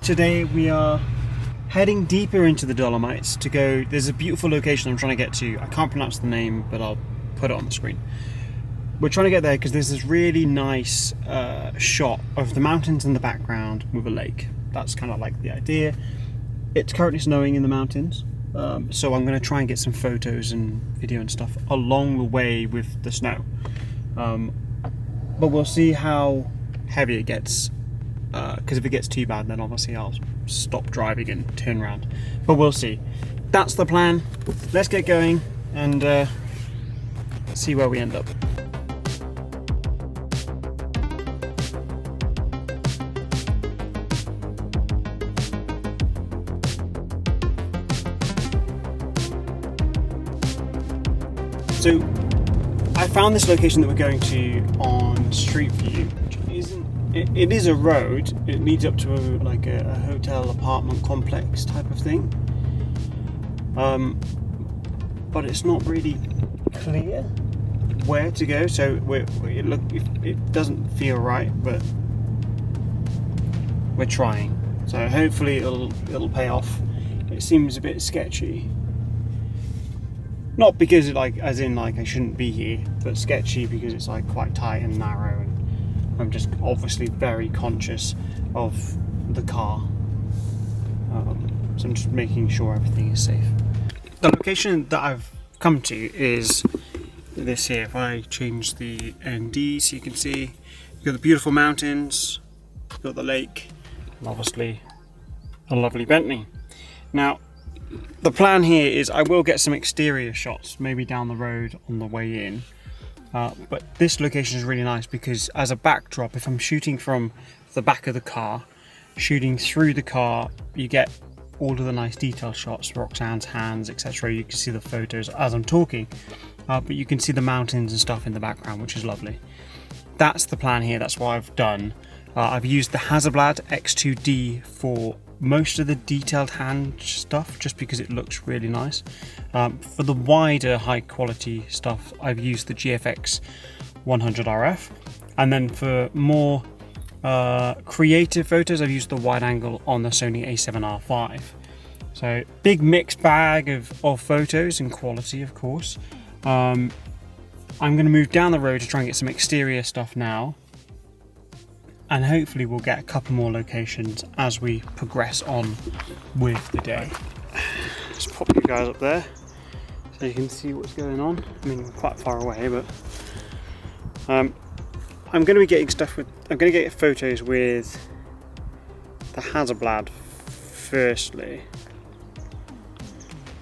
Today we are heading deeper into the Dolomites to go. There's a beautiful location I'm trying to get to. I can't pronounce the name, but I'll put it on the screen. We're trying to get there because there's this really nice shot of the mountains in the background with a lake. That's kind of like the idea. It's currently snowing in the mountains, so I'm going to try and get some photos and video and stuff along the way with the snow. But we'll see how heavy it gets, because if it gets too bad, then obviously I'll stop driving and turn around. But we'll see. That's the plan. Let's get going and see where we end up. So I found this location that we're going to on Street View, which it is a road. It leads up to a hotel apartment complex type of thing, but it's not really clear where to go. So it doesn't feel right, but we're trying. So hopefully it'll pay off. It seems a bit sketchy. Not because as in I shouldn't be here, but sketchy because it's quite tight and narrow, and I'm just obviously very conscious of the car. So I'm just making sure everything is safe. The location that I've come to is this here. If I change the ND so you can see, you've got the beautiful mountains, you've got the lake, and obviously a lovely Bentley. Now, the plan here is I will get some exterior shots, maybe down the road on the way in. But this location is really nice because as a backdrop, if I'm shooting from the back of the car, shooting through the car, you get all of the nice detail shots, Roxanne's hands, etc. You can see the photos as I'm talking, but you can see the mountains and stuff in the background, which is lovely. That's the plan here, that's what I've done. I've used the Hasselblad X2D for most of the detailed hand stuff, just because it looks really nice. For the wider high quality stuff, I've used the GFX 100 RF, and then for more creative photos, I've used the wide angle on the Sony A7R5. So big mixed bag of photos and quality, of course. I'm going to move down the road to try and get some exterior stuff now, and hopefully we'll get a couple more locations as we progress on with the day. Just pop you guys up there so you can see what's going on. I mean, we're quite far away, but I'm going to be getting I'm going to get photos with the Hasselblad firstly.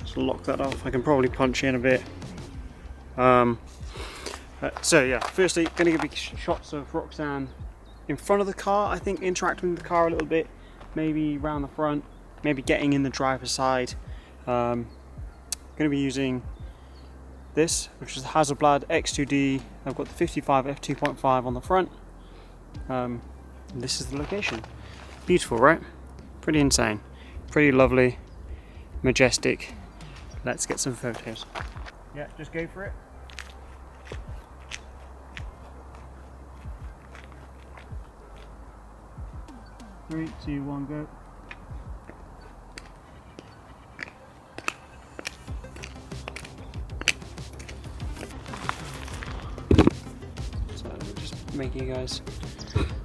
Just lock that off. I can probably punch in a bit. So yeah, firstly, going to give you shots of Roxanne in front of the car, I think interacting with the car a little bit, maybe around the front, maybe getting in the driver's side. Going to be using this, which is the Hasselblad X2D. I've got the 55 f2.5 on the front. This is the location. Beautiful, right? Pretty insane, pretty lovely, majestic. Let's get some photos. Yeah, just go for it. 3, 2, 1, go. So we'll just make you guys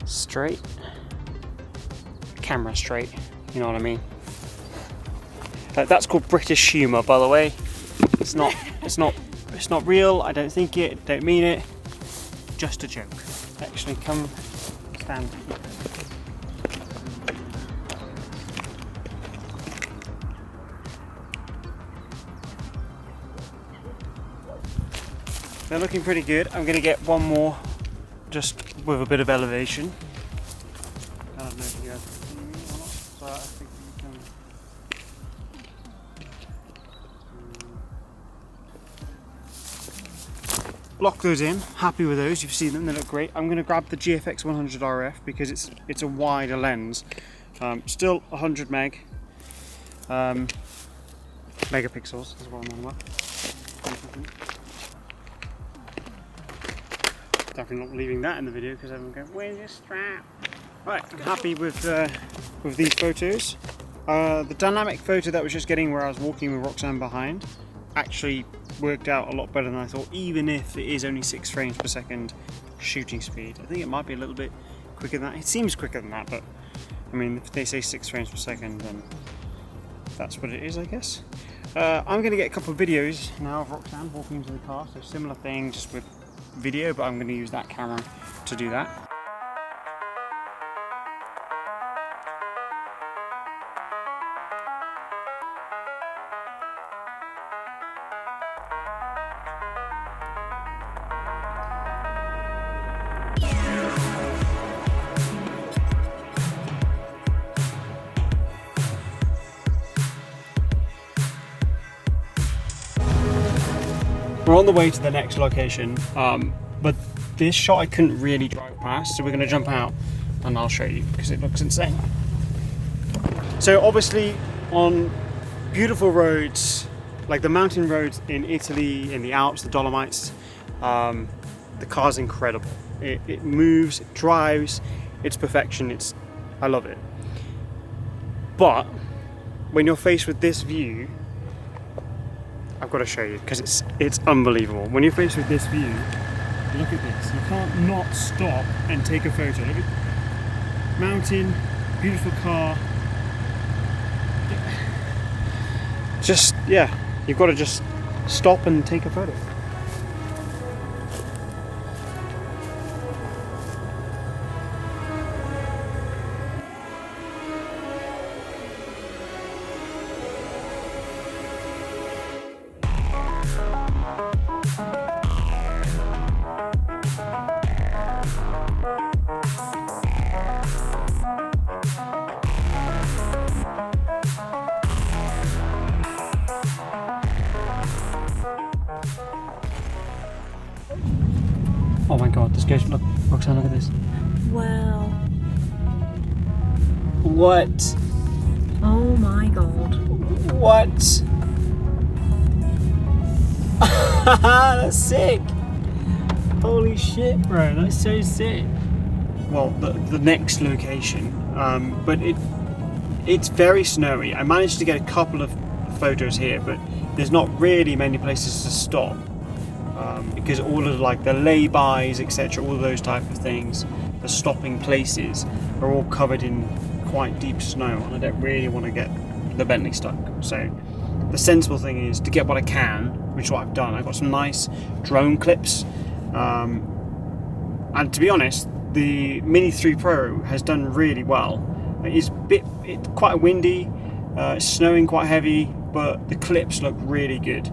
straight. Camera straight, you know what I mean? That's called British humour, by the way. It's not real. I don't think it. Don't mean it. Just a joke. Actually, come stand. They're looking pretty good. I'm going to get one more just with a bit of elevation. I don't know if you guys can see me or not, so I think you can block those in. Happy with those. You've seen them, they look great. I'm going to grab the GFX 100 RF because it's a wider lens. Still 100 megapixels is what I'm on about. Definitely not leaving that in the video because everyone goes, where's your strap? Right, I'm happy with with these photos. The dynamic photo that I was just getting where I was walking with Roxanne behind actually worked out a lot better than I thought, even if it is only 6 frames per second shooting speed. I think it might be a little bit quicker than that. It seems quicker than that, but I mean, if they say 6 frames per second, then that's what it is, I guess. I'm going to get a couple of videos now of Roxanne walking into the car, so similar thing, just with video, but I'm going to use that camera to do that. We're on the way to the next location, but this shot I couldn't really drive past, so we're going to jump out and I'll show you because it looks insane. So obviously on beautiful roads, like the mountain roads in Italy, in the Alps, the Dolomites, the car's incredible. It moves, it drives, it's perfection, I love it. But when you're faced with this view, I've got to show you because it's unbelievable. When you're faced with this view, look at this. You can't not stop and take a photo. Look at mountain, beautiful car. Just, yeah, you've got to just stop and take a photo. Oh my god, this goes, look, Roxanne, look at this. Wow. What? Oh my god. What? That's sick. Holy shit, bro, that's so sick. Well, the next location, but it's very snowy. I managed to get a couple of photos here, but there's not really many places to stop. Because all of like the lay-bys, etc., all of those type of things, the stopping places are all covered in quite deep snow, and I don't really want to get the Bentley stuck. So the sensible thing is to get what I can, which is what I've done. I've got some nice drone clips, and to be honest, the Mini 3 Pro has done really well. It's quite windy, it's snowing quite heavy, but the clips look really good.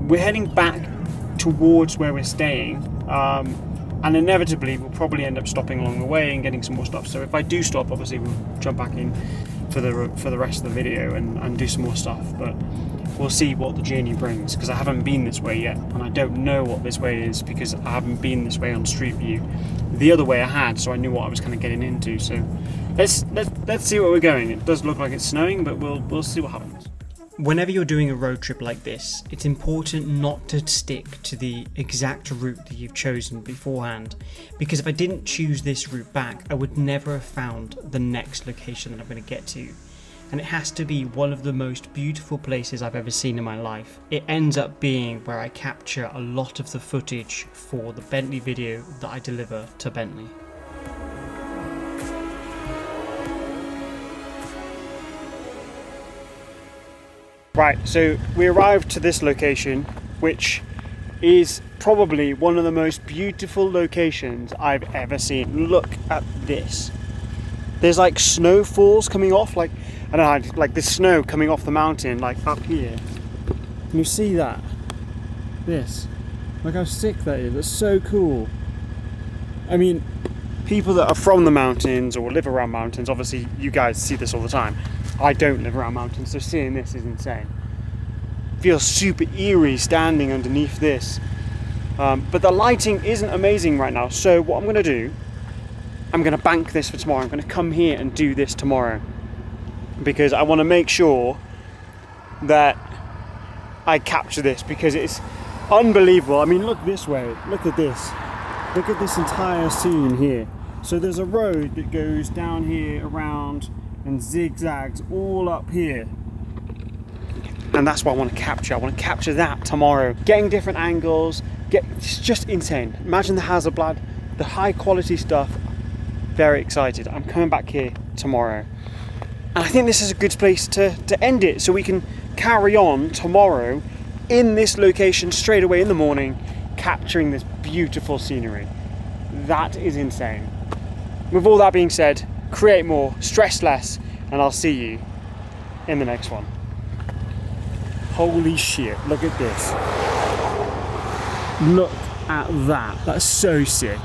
We're heading back towards where we're staying, and inevitably we'll probably end up stopping along the way and getting some more stuff. So if I do stop, obviously we'll jump back in for the rest of the video and do some more stuff, but we'll see what the journey brings, because I haven't been this way yet, and I don't know what this way is because I haven't been this way on Street View. The other way I had, so I knew what I was kind of getting into. So let's see where we're going. It does look like it's snowing, but we'll see what happens. Whenever you're doing a road trip like this, it's important not to stick to the exact route that you've chosen beforehand, because if I didn't choose this route back, I would never have found the next location that I'm going to get to. And it has to be one of the most beautiful places I've ever seen in my life. It ends up being where I capture a lot of the footage for the Bentley video that I deliver to Bentley. Right, so we arrived to this location, which is probably one of the most beautiful locations I've ever seen. Look at this. There's like snowfalls coming off, like, I don't know, like the snow coming off the mountain, like up here. Can you see that? This. Look how sick that is. That's so cool. I mean, people that are from the mountains or live around mountains, obviously you guys see this all the time. I don't live around mountains, so seeing this is insane. Feels super eerie standing underneath this. But the lighting isn't amazing right now, so what I'm going to do, I'm going to bank this for tomorrow. I'm going to come here and do this tomorrow, because I want to make sure that I capture this, because it's unbelievable. I mean, look this way, look at this. Look at this entire scene here. So there's a road that goes down here around and zigzags all up here. And that's what I want to capture. I want to capture that tomorrow. Getting different angles, it's just insane. Imagine the Hasselblad, the high quality stuff. Very excited. I'm coming back here tomorrow. And I think this is a good place to end it, so we can carry on tomorrow in this location straight away in the morning, capturing this beautiful scenery. That is insane. With all that being said, create more, stress less, and I'll see you in the next one. Holy shit, look at this. Look at that. That's so sick.